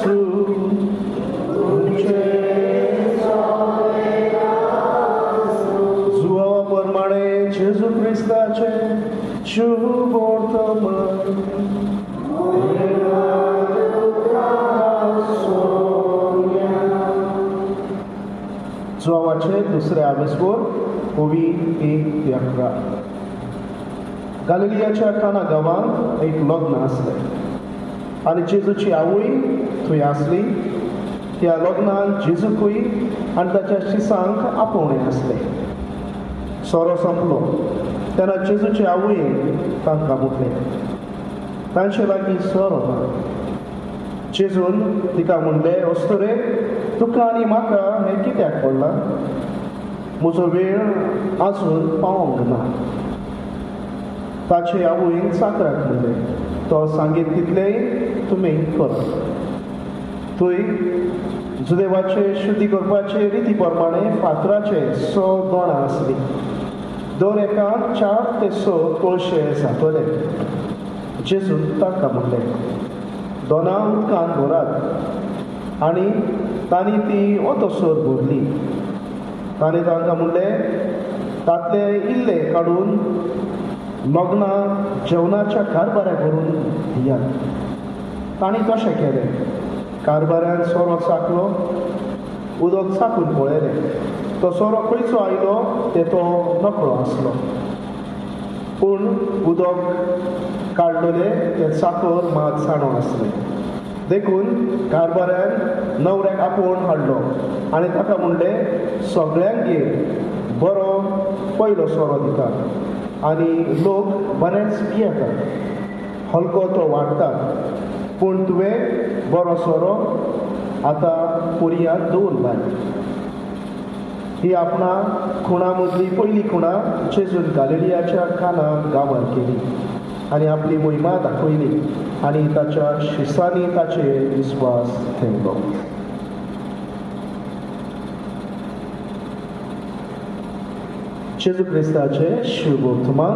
예수 जुआ प्रमाणे जेजू क्रिस्ताचे शुभ जुआवाचे दुसरे आवेस्पोर 1:11 गालिलियाच्या काना गांवांत एक लग्न आसलें आनी जेजूची आवय थंय आसली. त्या लग्नान जेजूकूय आनी ताच्या शिसांक आपोवणें आसलें. सोरो संपलो तेन्ना जेजूचे आवयेन तांकां म्हटलें, तांचे लागीं सोरो ना. जेजून तिका म्हणलें, अस्तुरे, तुका आनी म्हाका हें कित्याक पडलां? म्हजो वेळ आजून पावोंक ना. ताचे आवयन चाकराक म्हणलें, तो सांगीत तितलें तुमी करात. थंय जुदेवाचे शुद्धी करपाचे रिती प्रमाणे फातराचे 6 दोणां आसलीं. दर एकाक 4 ते 6 कळशे जातले. जेजून तांकां म्हणलें, दोनां उदकान भरात. आनी तांणी ती ओतोसर भरली. तांणी तांकां म्हणलें, तातले इल्ले काडून लग्ना जेवणाच्या कारबाऱ्याक व्हरून दियात. तांणी तशें केलें. कारबाऱ्यान सोरो चाकलो, उदक चाकून पळयलें. तो सोरो खंयचो आयलो ते तो नकळो आसलो. पूण उदक काडलेले ते चाकर मात साणो आसलें. देखून कारबाऱ्यान न्हवऱ्याक आपोवन हाडलो आनी ताका म्हणलें, सगळ्यांक बरो पयलो सोरो दितात आनी लोक बरेंच पियेतात. हलको तो वाडटात, पूण तुवें बरो सोरो आतां पुरयांत दवरलाय. ही आपणा खुणा मदली पयली खुणा जेजून गालिलियाच्या काना गांवांत केली आनी आपली मोहिमा दाखयली आनी ताच्या शिसांनी ताचेर विस्वास ठेवलो. जेजू क्रिस्ताचे शुभ वर्तमान.